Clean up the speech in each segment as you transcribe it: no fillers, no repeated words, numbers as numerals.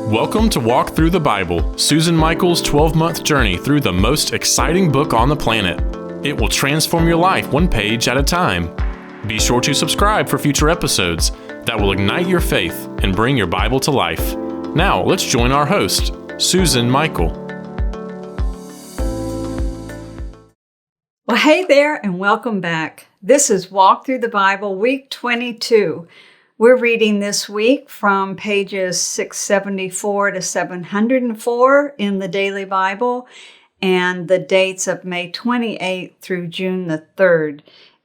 Welcome to Walk Thru the Bible, Susan Michael's 12-month journey through the most exciting book on the planet. It will transform your life one page at a time. Be sure to subscribe for future episodes that will ignite your faith and bring your Bible to life. Now, let's join our host, Susan Michael. Well, hey there, and welcome back. This is Walk Thru the Bible, week 22. We're reading this week from pages 674 to 704 in the Daily Bible, and the dates of May 28th through June the 3rd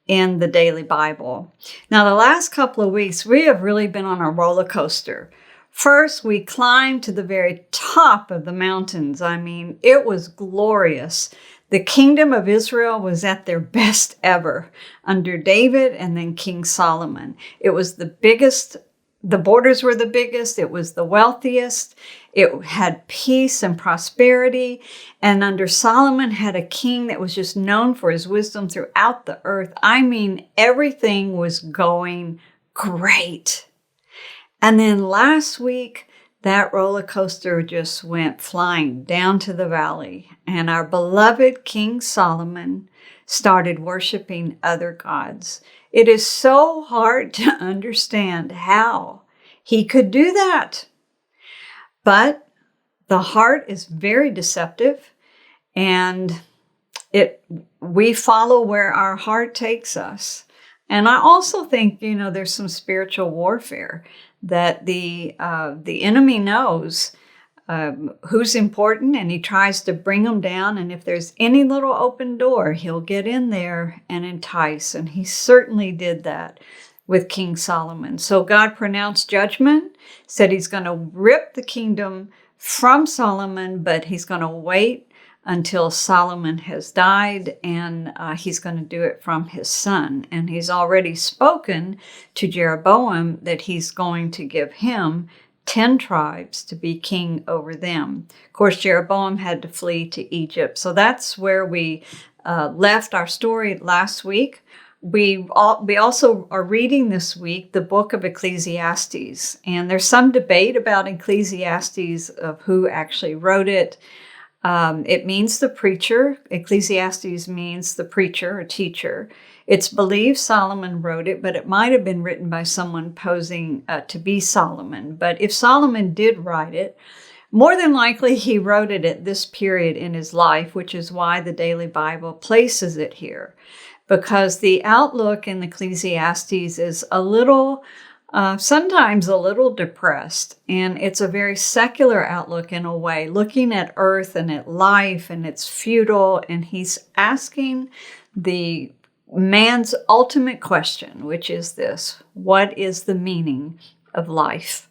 in the Daily Bible. Now, the last couple of weeks, we have really been on a roller coaster. First, we climbed to the very top of the mountains. I mean, it was glorious. The kingdom of Israel was at their best ever under David and then King Solomon. It was the biggest, the borders were the biggest, it was the wealthiest, it had peace and prosperity, and under Solomon had a king that was just known for his wisdom throughout the earth. I mean, everything was going great. And then last week, that roller coaster just went flying down to the valley, and our beloved King Solomon started worshiping other gods. It is so hard to understand how he could do that. But the heart is very deceptive, and we follow where our heart takes us. And I also think, there's some spiritual warfare that the enemy knows who's important, and he tries to bring them down. And if there's any little open door, he'll get in there and entice. And he certainly did that with King Solomon. So God pronounced judgment, said he's going to rip the kingdom from Solomon, but he's going to wait until Solomon has died, and he's going to do it from his son. And he's already spoken to Jeroboam that he's going to give him 10 tribes to be king over them. Of course, Jeroboam had to flee to Egypt. So that's where we left our story last week. We also are reading this week the book of Ecclesiastes. And there's some debate about Ecclesiastes of who actually wrote it. It means the preacher. Ecclesiastes means the preacher or teacher. It's believed Solomon wrote it, but it might have been written by someone posing to be Solomon. But if Solomon did write it, more than likely he wrote it at this period in his life, which is why the Daily Bible places it here. Because the outlook in Ecclesiastes is sometimes a little depressed, and it's a very secular outlook in a way, looking at earth and at life, and it's futile, and he's asking the man's ultimate question, which is this: what is the meaning of life?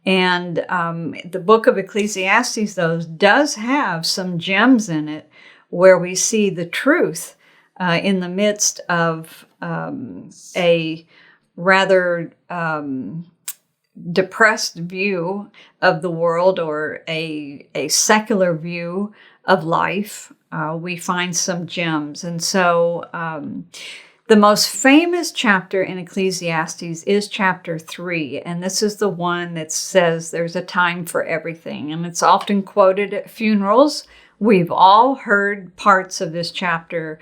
And the book of Ecclesiastes, though, does have some gems in it where we see the truth in the midst of a rather depressed view of the world, or a secular view of life. We find some gems. And so the most famous chapter in Ecclesiastes is chapter 3. And this is the one that says there's a time for everything. And it's often quoted at funerals. We've all heard parts of this chapter.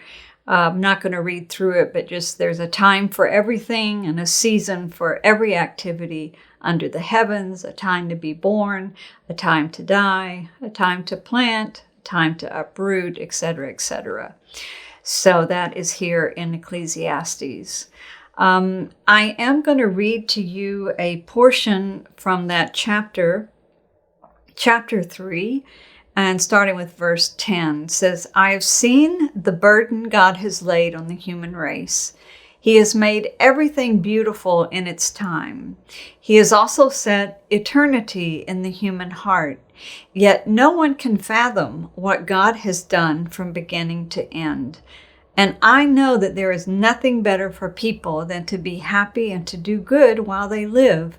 I'm not going to read through it, but just there's a time for everything and a season for every activity under the heavens, a time to be born, a time to die, a time to plant, a time to uproot, etc., etc. So that is here in Ecclesiastes. I am going to read to you a portion from that chapter 3. And starting with verse 10, says, I have seen the burden God has laid on the human race. He has made everything beautiful in its time. He has also set eternity in the human heart. Yet no one can fathom what God has done from beginning to end. And I know that there is nothing better for people than to be happy and to do good while they live,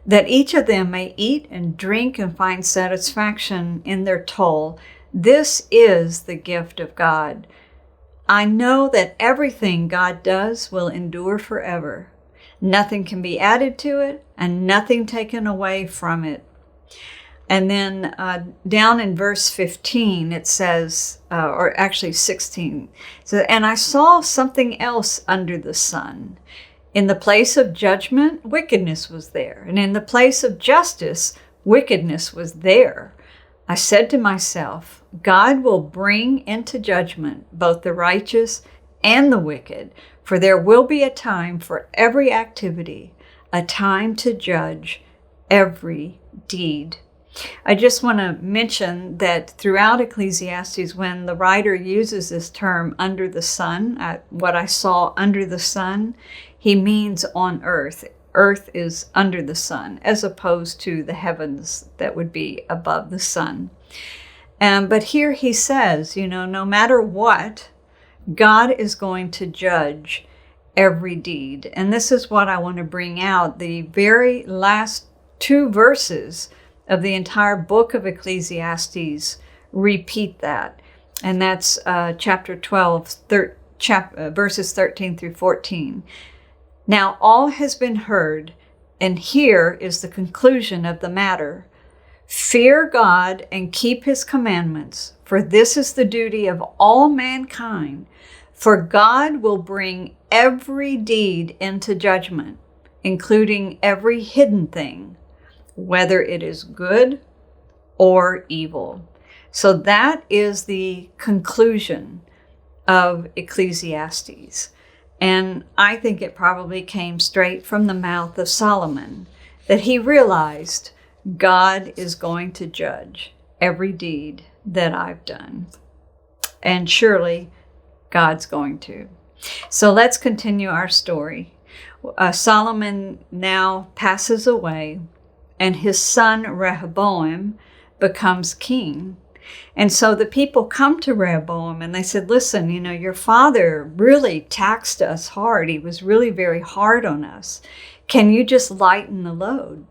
that each of them may eat and drink and find satisfaction in their toil. This is the gift of God. I know that everything God does will endure forever. Nothing can be added to it, and nothing taken away from it. And then down in verse 15, it says, or actually 16, so, and I saw something else under the sun. In the place of judgment, wickedness was there. And in the place of justice, wickedness was there. I said to myself, God will bring into judgment both the righteous and the wicked, for there will be a time for every activity, a time to judge every deed. I just want to mention that throughout Ecclesiastes, when the writer uses this term under the sun, what I saw under the sun, he means on earth. Earth is under the sun, as opposed to the heavens that would be above the sun. But here he says, no matter what, God is going to judge every deed. And this is what I want to bring out. The very last 2 verses of the entire book of Ecclesiastes repeat that. And that's chapter 12, verses 13 through 14. Now all has been heard, and here is the conclusion of the matter. Fear God and keep his commandments, for this is the duty of all mankind. For God will bring every deed into judgment, including every hidden thing, whether it is good or evil. So that is the conclusion of Ecclesiastes. And I think it probably came straight from the mouth of Solomon, that he realized God is going to judge every deed that I've done. And surely God's going to. So let's continue our story. Solomon now passes away, and his son Rehoboam becomes king. And so the people come to Rehoboam and they said, listen, your father really taxed us hard. He was really very hard on us. Can you just lighten the load?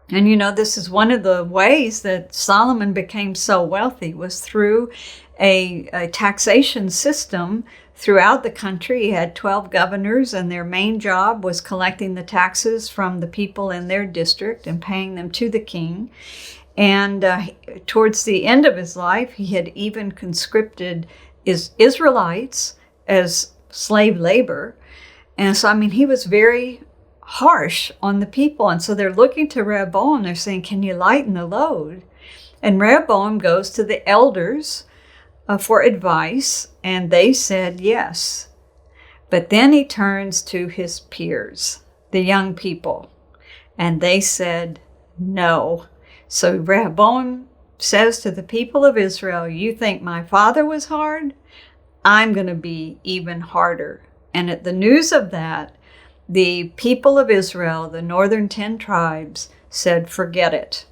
And this is one of the ways that Solomon became so wealthy, was through a taxation system throughout the country. He had 12 governors, and their main job was collecting the taxes from the people in their district and paying them to the king. And towards the end of his life, he had even conscripted Israelites as slave labor. And so, he was very harsh on the people. And so they're looking to Rehoboam. They're saying, can you lighten the load? And Rehoboam goes to the elders for advice, and they said yes. But then he turns to his peers, the young people, and they said no. So Rehoboam says to the people of Israel, you think my father was hard? I'm going to be even harder. And at the news of that, the people of Israel, the northern 10 tribes, said, forget it.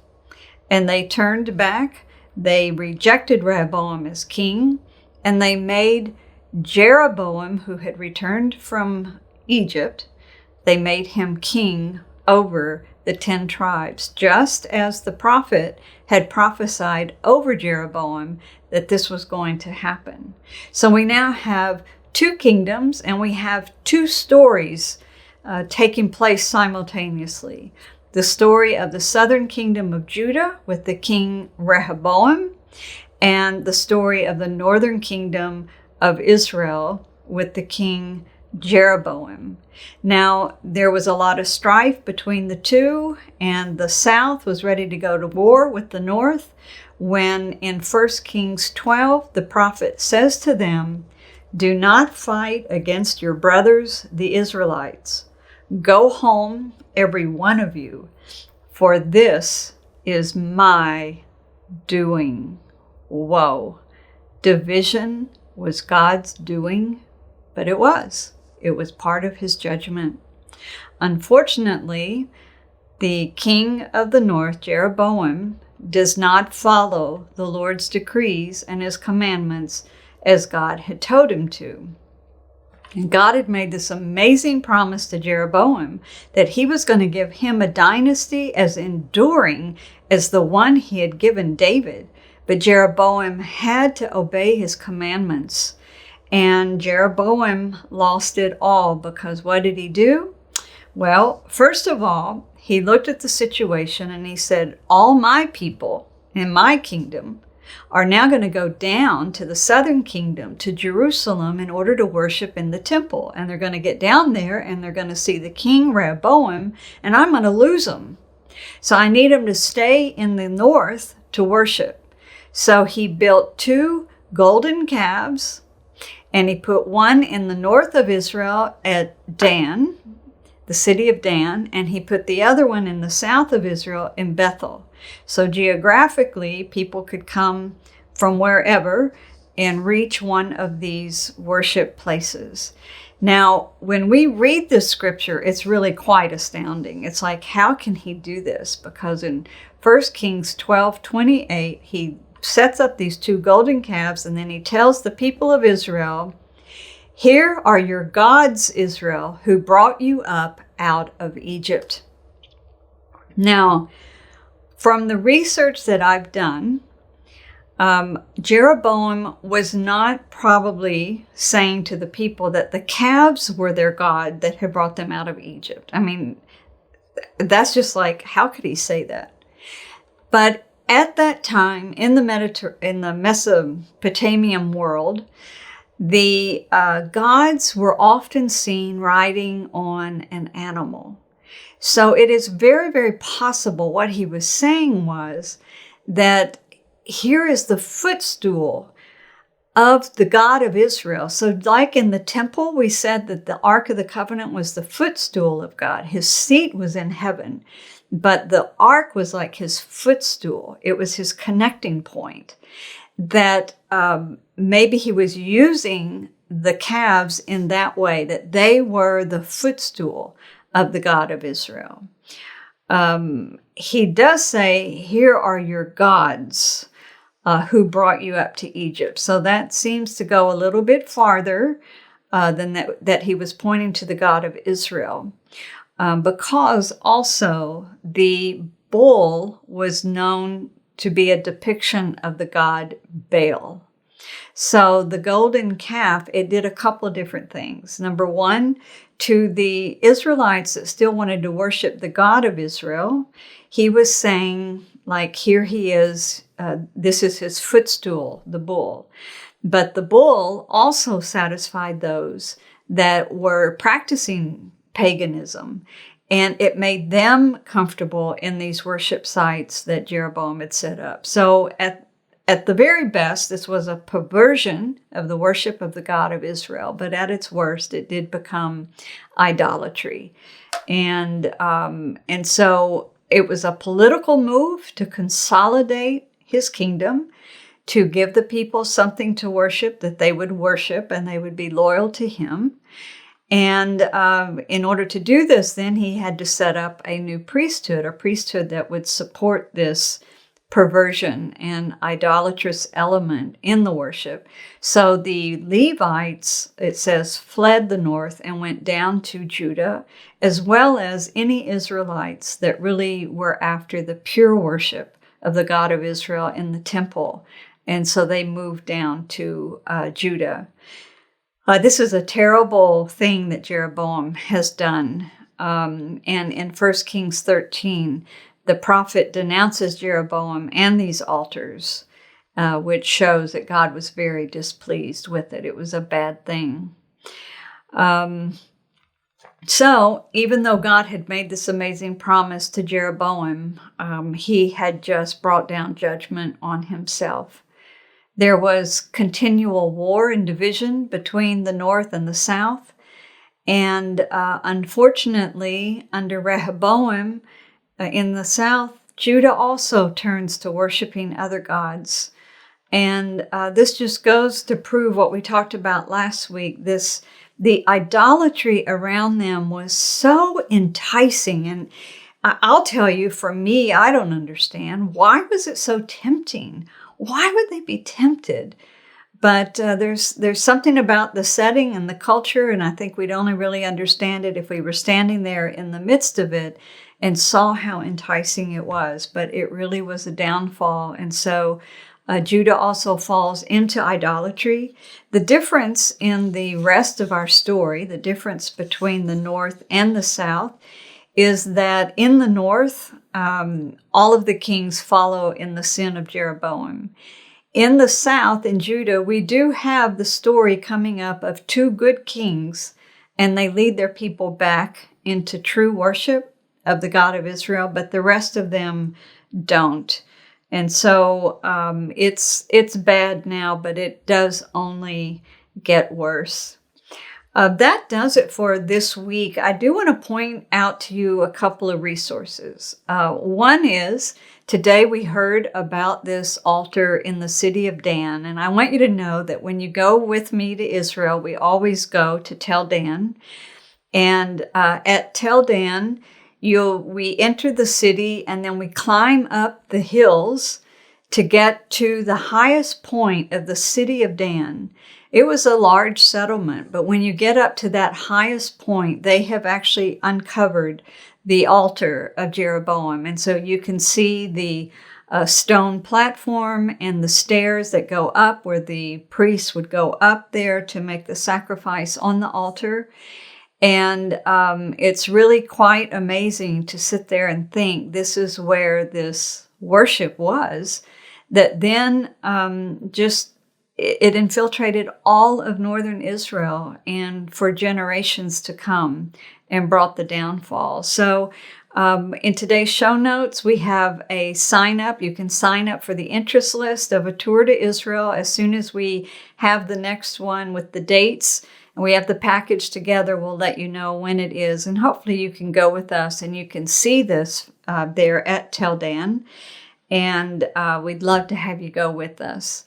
And they turned back. They rejected Rehoboam as king, and they made Jeroboam, who had returned from Egypt, they made him king over the 10 tribes, just as the prophet had prophesied over Jeroboam that this was going to happen. So we now have 2 kingdoms, and we have 2 stories taking place simultaneously. The story of the southern kingdom of Judah with the king Rehoboam, and the story of the northern kingdom of Israel with the king Jeroboam. Now, there was a lot of strife between the 2, and the south was ready to go to war with the north, when in 1 Kings 12, the prophet says to them, do not fight against your brothers, the Israelites. Go home, every one of you, for this is my doing. Whoa. Division was God's doing, but it was. It was part of his judgment. Unfortunately, the king of the north, Jeroboam, does not follow the Lord's decrees and his commandments as God had told him to. And God had made this amazing promise to Jeroboam that he was going to give him a dynasty as enduring as the one he had given David. But Jeroboam had to obey his commandments. And Jeroboam lost it all because what did he do? Well, first of all, he looked at the situation and he said, all my people in my kingdom are now going to go down to the southern kingdom, to Jerusalem, in order to worship in the temple. And they're going to get down there and they're going to see the king Rehoboam, and I'm going to lose them. So I need them to stay in the north to worship. So he built 2 golden calves, and he put one in the north of Israel at Dan, the city of Dan, and he put the other one in the south of Israel in Bethel. So geographically, people could come from wherever and reach one of these worship places. Now, when we read this scripture, it's really quite astounding. It's like, how can he do this? Because in 1 Kings 12:28, he sets up these 2 golden calves, and then he tells the people of Israel, here are your gods, Israel, who brought you up out of Egypt. Now, from the research that I've done, Jeroboam was not probably saying to the people that the calves were their God that had brought them out of Egypt. I mean, that's just like, how could he say that? But at that time, in the Mesopotamian world, the gods were often seen riding on an animal. So it is very, very possible what he was saying was that here is the footstool of the God of Israel. So like in the temple, we said that the Ark of the Covenant was the footstool of God. His seat was in heaven, but the Ark was like his footstool. It was his connecting point. That maybe he was using the calves in that way, that they were the footstool of the God of Israel. He does say, here are your gods who brought you up to Egypt. So that seems to go a little bit farther than that he was pointing to the God of Israel. Because also the bull was known to be a depiction of the god Baal. So the golden calf, it did a couple of different things. Number one, to the Israelites that still wanted to worship the God of Israel, he was saying, like, here he is, this is his footstool, the bull. But the bull also satisfied those that were practicing paganism, and it made them comfortable in these worship sites that Jeroboam had set up. So at the very best, this was a perversion of the worship of the God of Israel, but at its worst, it did become idolatry. And so it was a political move to consolidate his kingdom, to give the people something to worship that they would worship and they would be loyal to him. And in order to do this, then he had to set up a new priesthood, a priesthood that would support this perversion and idolatrous element in the worship. So the Levites, it says, fled the north and went down to Judah, as well as any Israelites that really were after the pure worship of the God of Israel in the temple. And so they moved down to Judah. This is a terrible thing that Jeroboam has done. And in 1 Kings 13, the prophet denounces Jeroboam and these altars, which shows that God was very displeased with it. It was a bad thing. So even though God had made this amazing promise to Jeroboam, he had just brought down judgment on himself. There was continual war and division between the north and the south. And unfortunately, under Rehoboam in the south, Judah also turns to worshiping other gods. And this just goes to prove what we talked about last week. The idolatry around them was so enticing. And I'll tell you, for me, I don't understand. Why was it so tempting? Why would they be tempted? But there's something about the setting and the culture, and I think we'd only really understand it if we were standing there in the midst of it and saw how enticing it was. But it really was a downfall. And so Judah also falls into idolatry. The difference in the rest of our story, the difference between the north and the south, is that in the north, all of the kings follow in the sin of Jeroboam. In the south, in Judah, we do have the story coming up of two good kings, and they lead their people back into true worship of the God of Israel, but the rest of them don't. And so it's bad now, but it does only get worse. That does it for this week. I do want to point out to you a couple of resources. One is, today we heard about this altar in the city of Dan, and I want you to know that when you go with me to Israel, we always go to Tel Dan. And at Tel Dan, we enter the city, and then we climb up the hills to get to the highest point of the city of Dan. It was a large settlement, but when you get up to that highest point, they have actually uncovered the altar of Jeroboam. And so you can see the stone platform and the stairs that go up where the priests would go up there to make the sacrifice on the altar. And it's really quite amazing to sit there and think this is where this worship was, that then it infiltrated all of northern Israel and for generations to come and brought the downfall. So in today's show notes, we have a sign up. You can sign up for the interest list of a tour to Israel as soon as we have the next one with the dates. And we have the package together. We'll let you know when it is. And hopefully you can go with us and you can see this there at Tel Dan. And we'd love to have you go with us.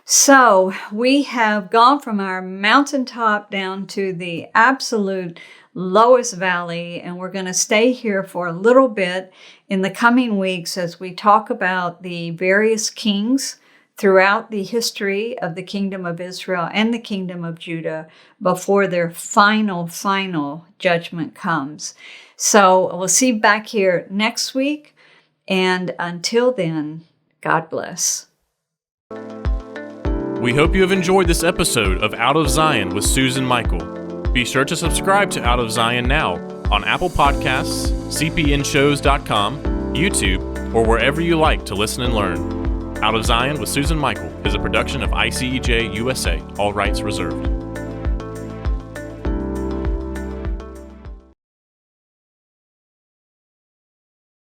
So we have gone from our mountaintop down to the absolute lowest valley, and we're going to stay here for a little bit in the coming weeks as we talk about the various kings throughout the history of the kingdom of Israel and the kingdom of Judah before their final judgment comes. So we'll see you back here next week, and until then, God bless. We hope you have enjoyed this episode of Out of Zion with Susan Michael. Be sure to subscribe to Out of Zion now on Apple Podcasts, cpnshows.com, YouTube, or wherever you like to listen and learn. Out of Zion with Susan Michael is a production of ICEJ USA, all rights reserved.